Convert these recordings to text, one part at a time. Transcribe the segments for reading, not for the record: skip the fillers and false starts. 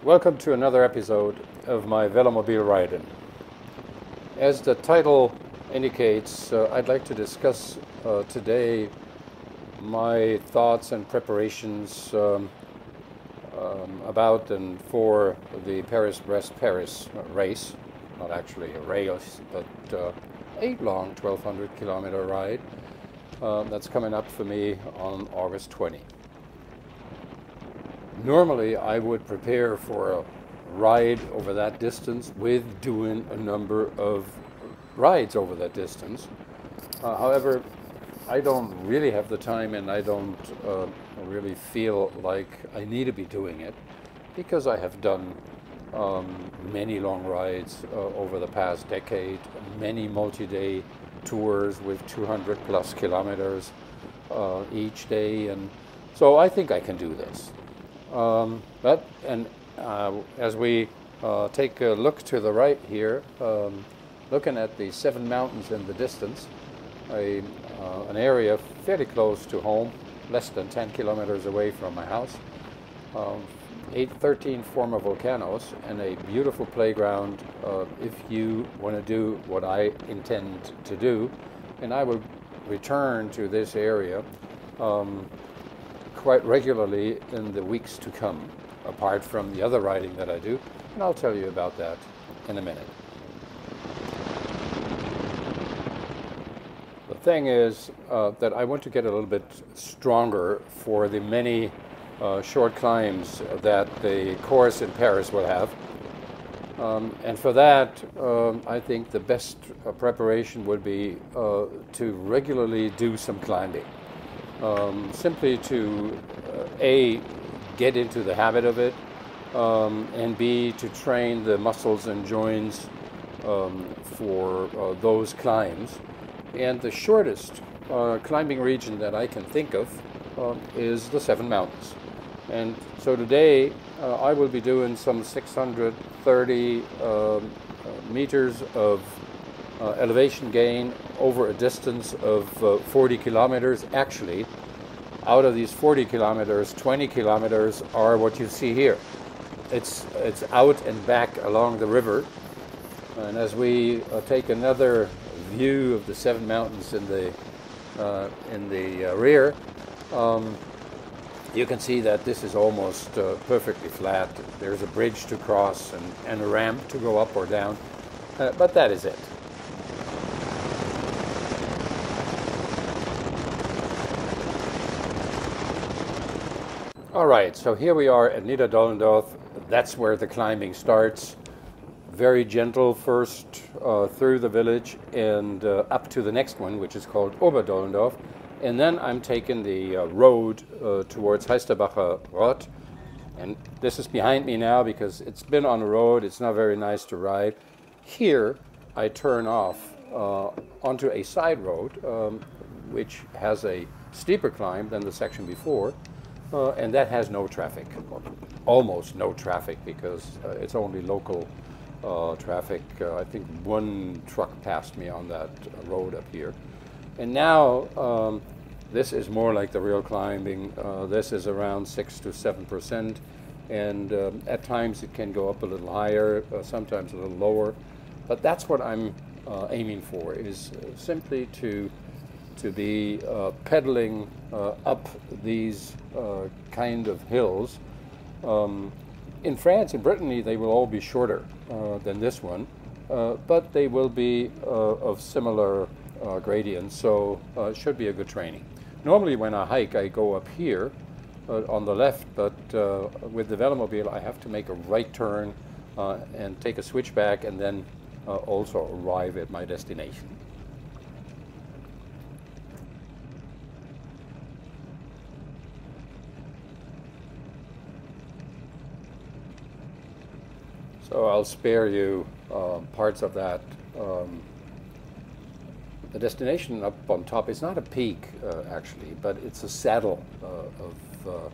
Welcome to another episode of my Velomobile Ride-In. As the title indicates, I'd like to discuss today my thoughts and preparations about and for the Paris-Brest-Paris race. Not actually a race, but a long 1,200 kilometer ride that's coming up for me on August 20. Normally, I would prepare for a ride over that distance with doing a number of rides over that distance. However, I don't really have the time, and I don't really feel like I need to be doing it because I have done many long rides over the past decade, many multi-day tours with 200 plus kilometers each day, and so I think I can do this. As we take a look to the right here, looking at the 7 mountains in the distance, an area fairly close to home, less than 10 kilometers away from my house, 13 former volcanoes, and a beautiful playground if you want to do what I intend to do. And I will return to this area quite regularly in the weeks to come, apart from the other riding that I do, and I'll tell you about that in a minute. The thing is that I want to get a little bit stronger for the many short climbs that the course in Paris will have. And for that, I think the best preparation would be to regularly do some climbing. Simply to A, get into the habit of it, and B, to train the muscles and joints for those climbs. And the shortest climbing region that I can think of is the 7 mountains. And so today I will be doing some 630 meters of elevation gain over a distance of 40 kilometers. Actually, out of these 40 kilometers, 20 kilometers are what you see here. It's out and back along the river. And as we take another view of the 7 mountains in the rear, you can see that this is almost perfectly flat. There's a bridge to cross and a ramp to go up or down, but that is it. All right, so here we are at Niederdollendorf. That's where the climbing starts. Very gentle first through the village and up to the next one, which is called Oberdollendorf. And then I'm taking the road towards Heisterbacher Rott. And this is behind me now because it's been on the road. It's not very nice to ride. Here I turn off onto a side road, which has a steeper climb than the section before. And that has no traffic, almost no traffic, because it's only local traffic. I think one truck passed me on that road up here. And now this is more like the real climbing. This is around 6 to 7%, and at times it can go up a little higher, sometimes a little lower. But that's what I'm aiming for, is simply to be pedaling up these kind of hills. In France, in Brittany, they will all be shorter than this one, but they will be of similar gradients, so it should be a good training. Normally when I hike, I go up here on the left, but with the Velomobile, I have to make a right turn and take a switchback, and then also arrive at my destination. So I'll spare you parts of that. The destination up on top is not a peak, actually, but it's a saddle of a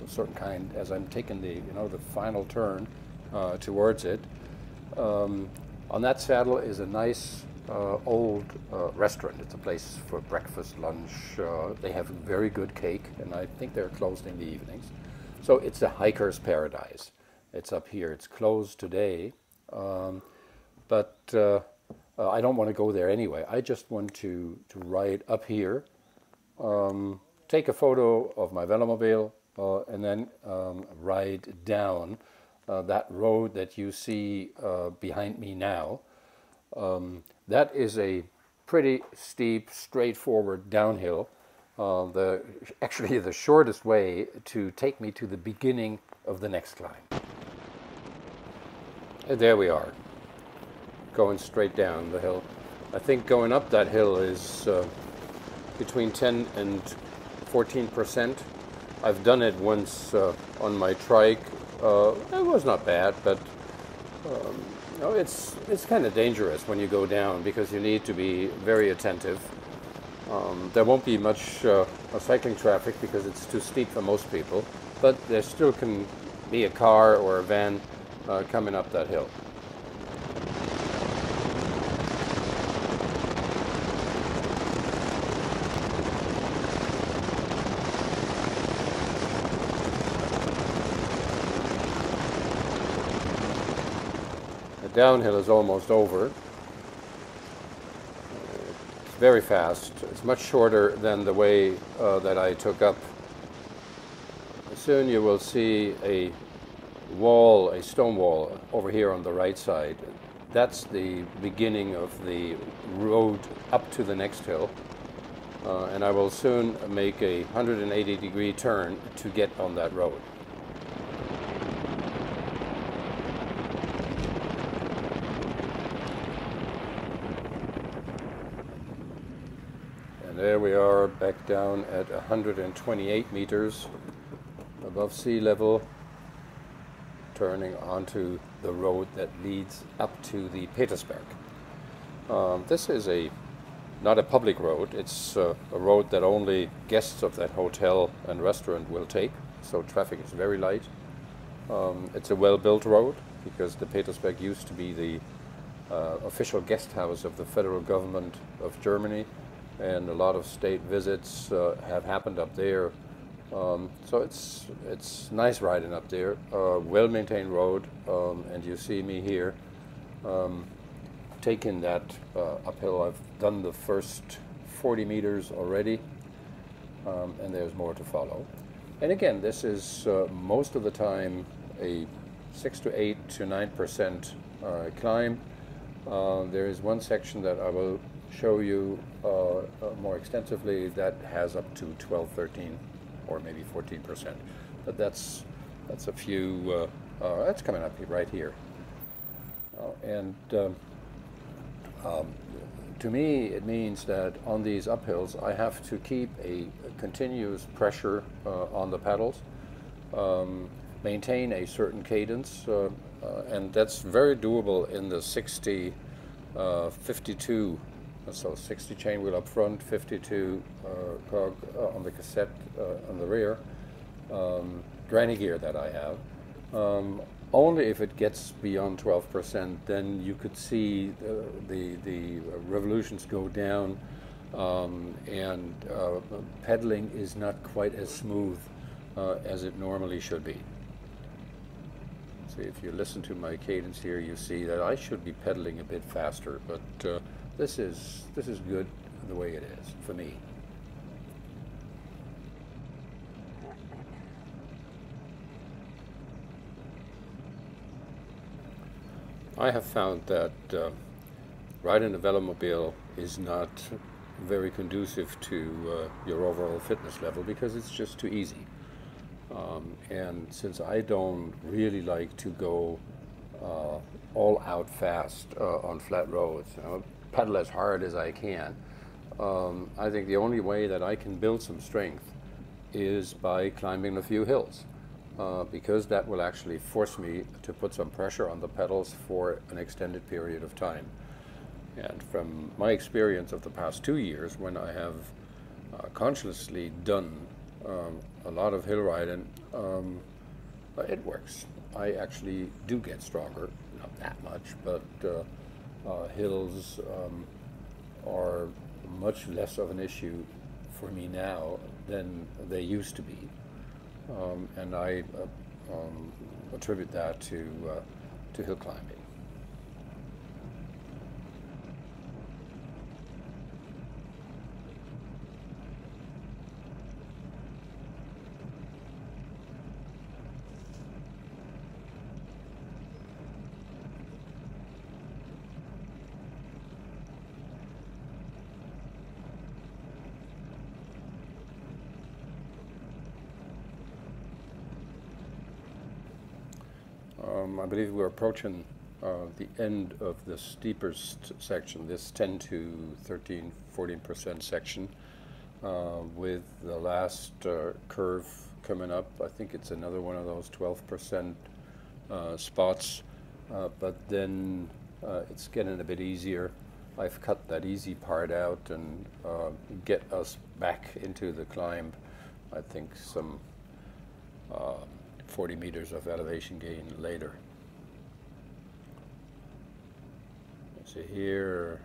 certain kind. As I'm taking the final turn towards it, on that saddle is a nice old restaurant. It's a place for breakfast, lunch. They have very good cake, and I think they're closed in the evenings. So it's a hiker's paradise. It's up here. It's closed today, but I don't want to go there anyway. I just want to ride up here, take a photo of my velomobile, and then ride down that road that you see behind me now. That is a pretty steep, straightforward downhill. Actually the shortest way to take me to the beginning of the next climb. And there we are, going straight down the hill. I think going up that hill is between 10 and 14%. I've done it once on my trike. It was not bad, but no, it's kind of dangerous when you go down because you need to be very attentive. There won't be much cycling traffic because it's too steep for most people, but there still can be a car or a van coming up that hill. The downhill is almost over. It's very fast. It's much shorter than the way that I took up. Soon you will see a wall, a stone wall over here on the right side. That's the beginning of the road up to the next hill. And I will soon make a 180-degree turn to get on that road. And there we are back down at 128 meters above sea level, turning onto the road that leads up to the Paris-Brest. This is not a public road. It's a road that only guests of that hotel and restaurant will take, so traffic is very light. It's a well-built road because the Paris-Brest used to be the official guest house of the federal government of Germany, and a lot of state visits have happened up there. So it's nice riding up there, well-maintained road, and you see me here taking that uphill. I've done the first 40 meters already, and there's more to follow. And again, this is most of the time a 6 to 8 to 9% climb. There is one section that I will show you more extensively that has up to 12, 13, or maybe 14%. But that's a few. That's coming up right here. To me, it means that on these uphills, I have to keep a continuous pressure on the pedals, maintain a certain cadence, and that's very doable in the 60, 52. So 60 chain wheel up front, 52 cog on the cassette on the rear, granny gear that I have. Only if it gets beyond 12%, then you could see the revolutions go down, and pedaling is not quite as smooth as it normally should be. So if you listen to my cadence here, you see that I should be pedaling a bit faster, but this is good the way it is for me. I have found that riding a velomobile is not very conducive to your overall fitness level because it's just too easy. And since I don't really like to go all out fast on flat roads, pedal as hard as I can, I think the only way that I can build some strength is by climbing a few hills. Because that will actually force me to put some pressure on the pedals for an extended period of time. And from my experience of the past 2 years, when I have consciously done a lot of hill riding, it works. I actually do get stronger, not that much, but hills are much less of an issue for me now than they used to be. And I attribute that to hill climbing. I believe we're approaching the end of the steepest section, this 10 to 13, 14% section, with the last curve coming up. I think it's another one of those 12% spots, but then it's getting a bit easier. I've cut that easy part out and get us back into the climb. I think some 40 meters of elevation gain later. So here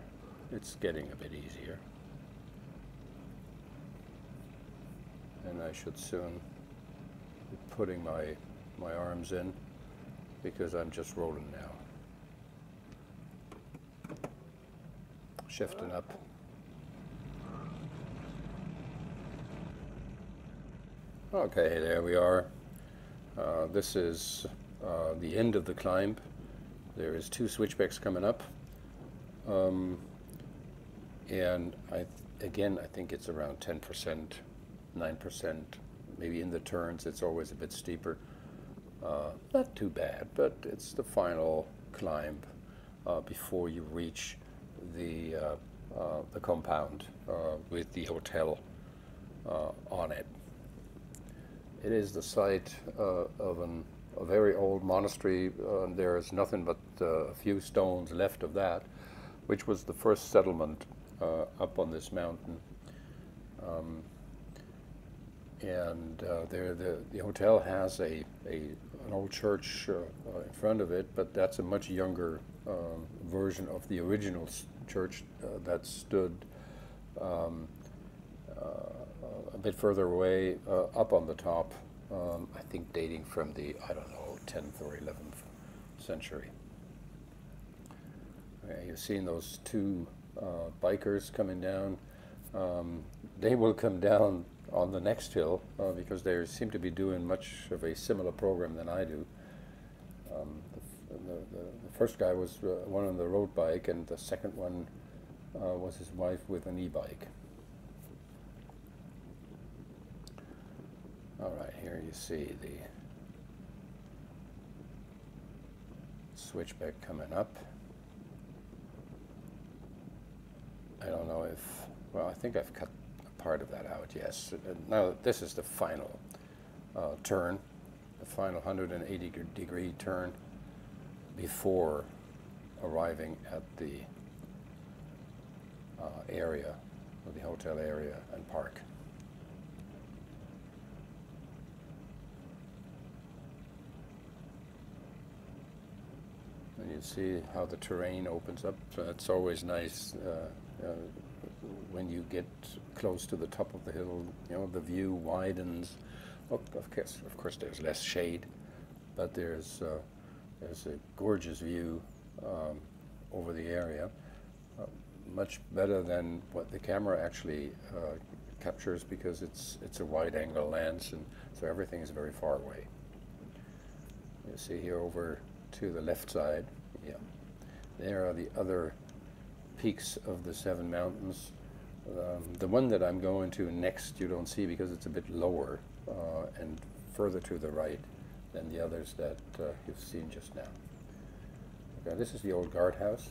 it's getting a bit easier, and I should soon be putting my arms in because I'm just rolling now. Shifting up. Okay, there we are. This is the end of the climb. There is 2 switchbacks coming up. And again, I think it's around 10%, 9%, maybe in the turns it's always a bit steeper. Not too bad, but it's the final climb before you reach the compound with the hotel on it. It is the site of a very old monastery. There is nothing but a few stones left of that, which was the first settlement up on this mountain. The hotel has an old church in front of it, but that's a much younger version of the original church that stood a bit further away up on the top, I think dating from the, I don't know, 10th or 11th century. You've seen those 2 bikers coming down. They will come down on the next hill because they seem to be doing much of a similar program than I do. The first guy was one on the road bike, and the second one was his wife with an e-bike. All right, here you see the switchback coming up. I don't know if, well, I think I've cut a part of that out, yes. Now this is the final turn, the final 180-degree turn before arriving at the area, or the hotel area and park. And you see how the terrain opens up. It's always nice when you get close to the top of the hill. You know, the view widens. Of course, there's less shade, but there's a gorgeous view over the area, much better than what the camera actually captures, because it's a wide-angle lens, and so everything is very far away. You see here over to the left side, yeah, there are the other peaks of the 7 mountains. The one that I'm going to next you don't see because it's a bit lower and further to the right than the others that you've seen just now. Okay, this is the old guardhouse.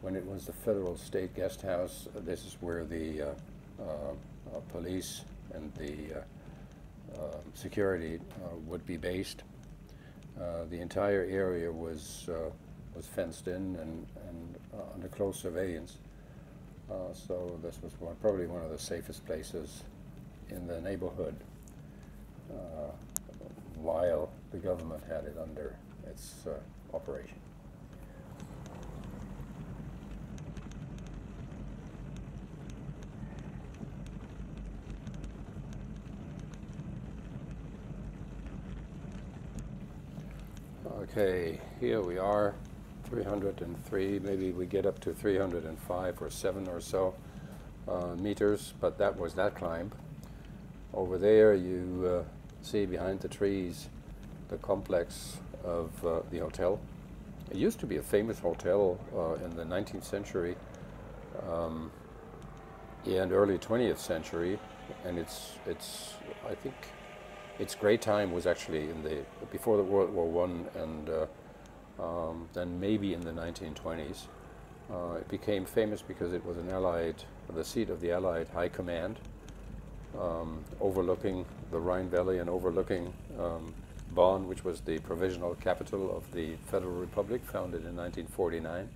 When it was the Federal State Guest House, this is where the police and the security would be based. The entire area was fenced in and under close surveillance. So this was probably one of the safest places in the neighborhood while the government had it under its operation. Okay, here we are, 303, maybe we get up to 305 or 7 or so meters, but that was that climb. Over there you see behind the trees the complex of the hotel. It used to be a famous hotel in the 19th century and early 20th century, and I think its great time was actually before the World War I, and then maybe in the 1920s. It became famous because it was the seat of the Allied High Command, overlooking the Rhine Valley and overlooking Bonn, which was the provisional capital of the Federal Republic, founded in 1949.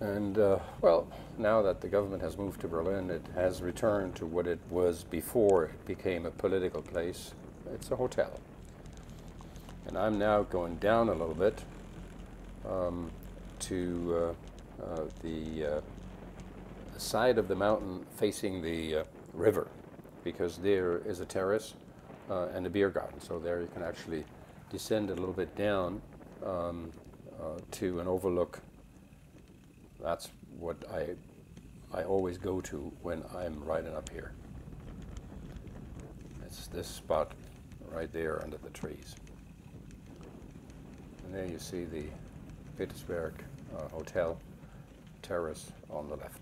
And, well, now that the government has moved to Berlin, it has returned to what it was before it became a political place. It's a hotel. And I'm now going down a little bit to the side of the mountain facing the river, because there is a terrace and a beer garden. So there you can actually descend a little bit down to an overlook. That's what I always go to when I'm riding up here. It's this spot right there under the trees. And there you see the Paris-Brest Hotel terrace on the left.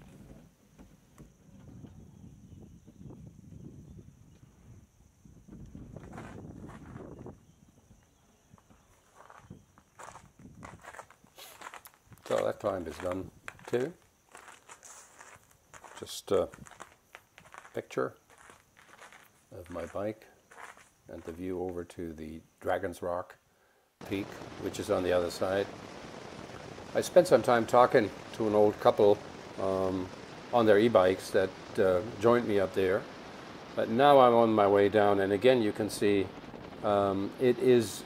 So that climb is done too. Just a picture of my bike and the view over to the Dragon's Rock peak, which is on the other side. I spent some time talking to an old couple on their e-bikes that joined me up there, but now I'm on my way down, and again you can see it is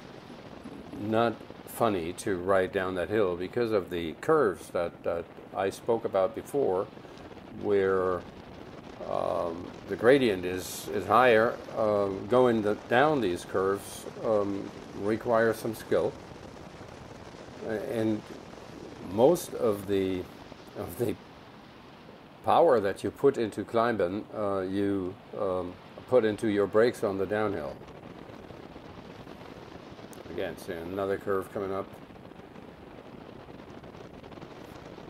not funny to ride down that hill because of the curves that I spoke about before, where the gradient is higher. Going down these curves requires some skill, and most of the power that you put into climbing you put into your brakes on the downhill. Again, see another curve coming up.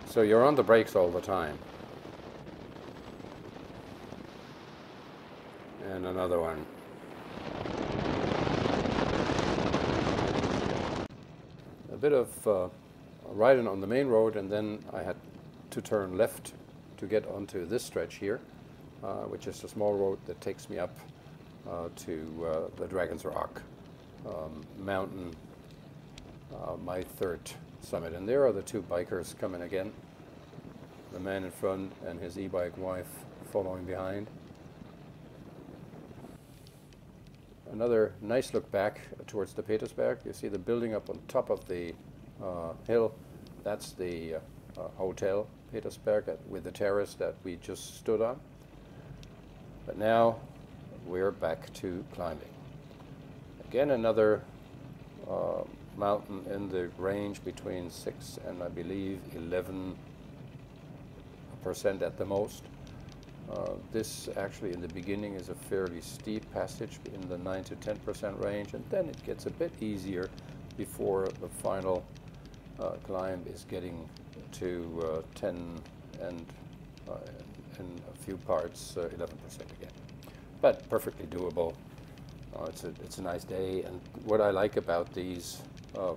So you're on the brakes all the time. And another one. A bit of riding on the main road, and then I had to turn left to get onto this stretch here, which is a small road that takes me up to the Dragon's Rock mountain, my third summit. And there are the two bikers coming again, the man in front and his e-bike wife following behind. Another nice look back towards the Paris-Brest. You see the building up on top of the hill. That's the hotel Paris-Brest with the terrace that we just stood on. But now we're back to climbing. Again, another mountain in the range between 6 and I believe 11% at the most. This actually in the beginning is a fairly steep passage in the 9 to 10% range, and then it gets a bit easier before the final climb is getting to 10 and in a few parts 11% again. But perfectly doable. It's a nice day, and what I like about these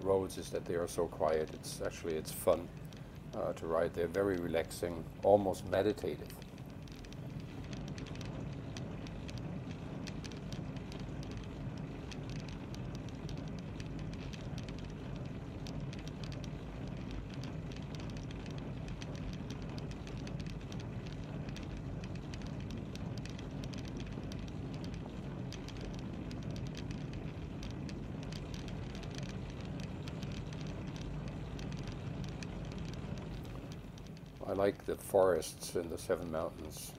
roads is that they are so quiet. It's fun to ride. They're very relaxing, almost meditative. I like the forests in the Seven Mountains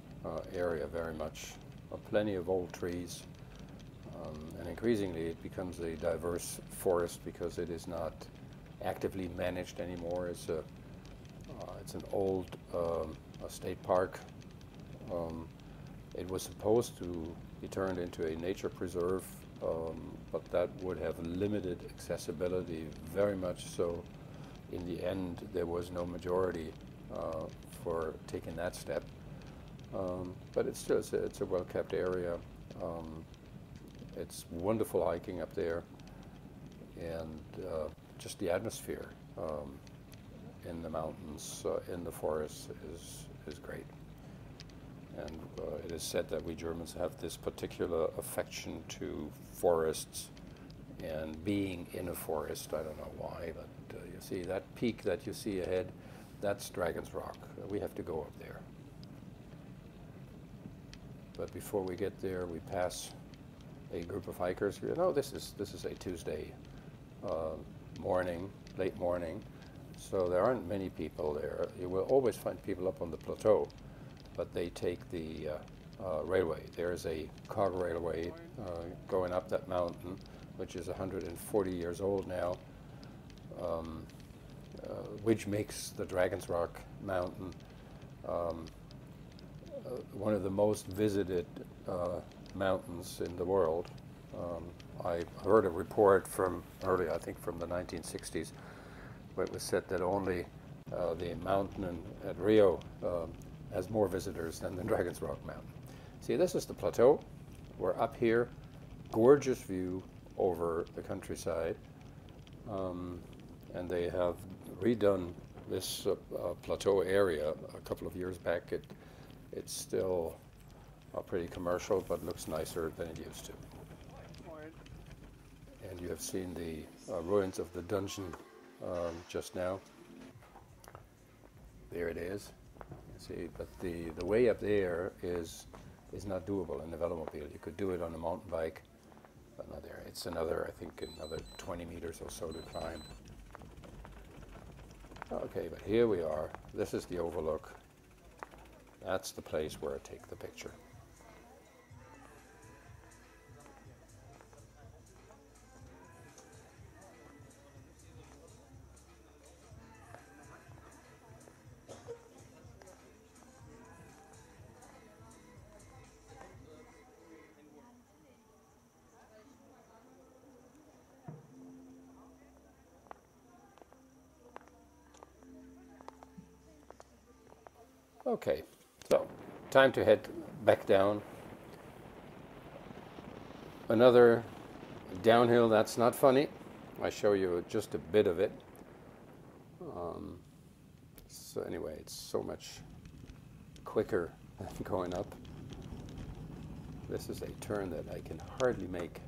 area very much. Plenty of old trees, and increasingly it becomes a diverse forest because it is not actively managed anymore. It's an old a state park. It was supposed to be turned into a nature preserve, but that would have limited accessibility very much so. In the end, there was no majority for taking that step. But it's still it's a well-kept area. It's wonderful hiking up there, and just the atmosphere in the mountains, in the forests, is great. And it is said that we Germans have this particular affection to forests and being in a forest. I don't know why, but you see that peak that you see ahead, that's Dragon's Rock. We have to go up there. But before we get there, we pass a group of hikers. You know, this is a Tuesday morning, late morning, so there aren't many people there. You will always find people up on the plateau, but they take the railway. There is a cog railway going up that mountain, which is 140 years old now, which makes the Dragon's Rock mountain one of the most visited mountains in the world. I heard a report from early, I think from the 1960s, where it was said that only the mountain at Rio has more visitors than the Dragon's Rock mountain. See, this is the plateau. We're up here, gorgeous view over the countryside, and they have redone this plateau area a couple of years back. It's still pretty commercial, but looks nicer than it used to. And you have seen the ruins of the dungeon just now. There it is. You see, but the way up there is not doable in the velomobile. You could do it on a mountain bike, but not there. It's another, I think, another 20 meters or so to climb. Okay, but here we are. This is the overlook. That's the place where I take the picture. Okay, so time to head back down. Another downhill that's not funny. I show you just a bit of it. So anyway, it's so much quicker than going up. This is a turn that I can hardly make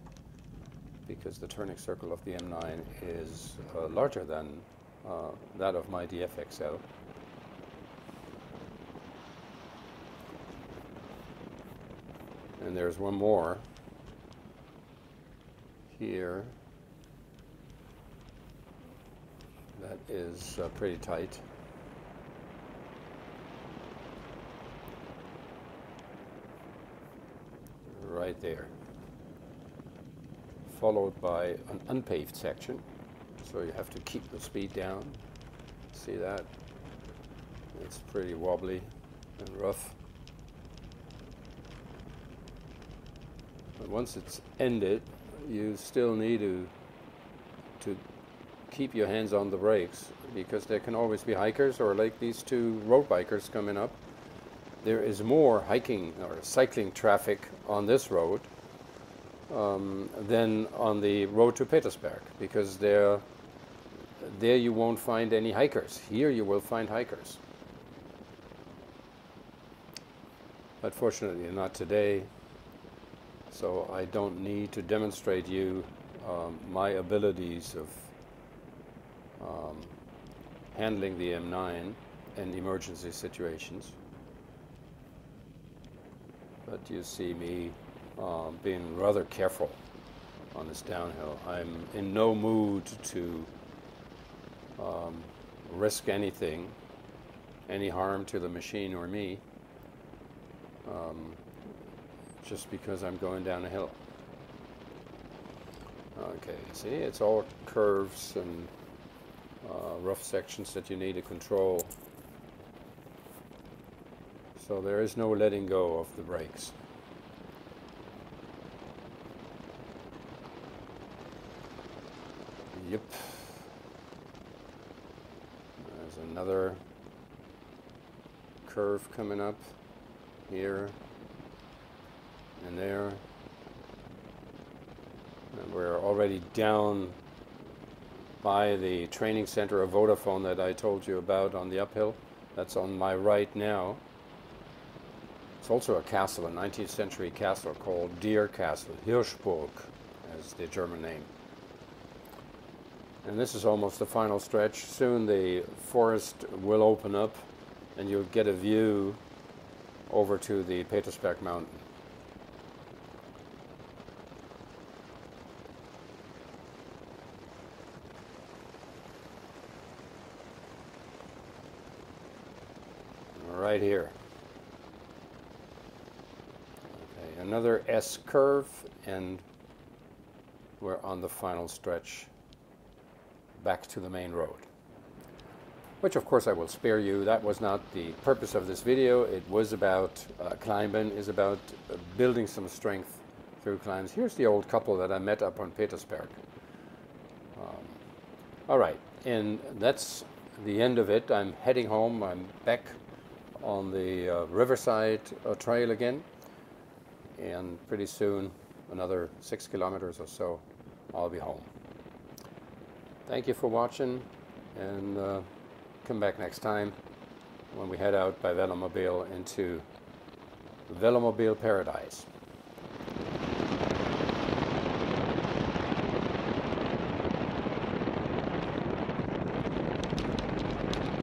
because the turning circle of the M9 is larger than that of my DFXL. And there's one more here that is pretty tight. Right there. Followed by an unpaved section, so you have to keep the speed down. See that? It's pretty wobbly and rough. But once it's ended, you still need to keep your hands on the brakes, because there can always be hikers, or like these two road bikers coming up. There is more hiking or cycling traffic on this road than on the road to Petersberg, because there you won't find any hikers. Here you will find hikers. But fortunately not today. So I don't need to demonstrate you my abilities of handling the M9 in emergency situations. But you see me being rather careful on this downhill. I'm in no mood to risk anything, any harm to the machine or me, just because I'm going down a hill. Okay, see, it's all curves and rough sections that you need to control. So there is no letting go of the brakes. Yep. There's another curve coming up here and there. And we're already down by the training center of Vodafone that I told you about on the uphill. That's on my right now. It's also a castle, a 19th century castle called Deer Castle, Hirschburg as the German name. And this is almost the final stretch. Soon the forest will open up and you'll get a view over to the Paris-Brest mountain. Right here. Okay, another S curve, and we're on the final stretch back to the main road, which of course I will spare you. That was not the purpose of this video. It was about climbing, is about building some strength through climbs. Here's the old couple that I met up on Paris-Brest. All right, and that's the end of it. I'm heading home. I'm back on the Riverside Trail again, and pretty soon, another 6 kilometers or so, I'll be home. Thank you for watching, and come back next time when we head out by Velomobile into Velomobile Paradise.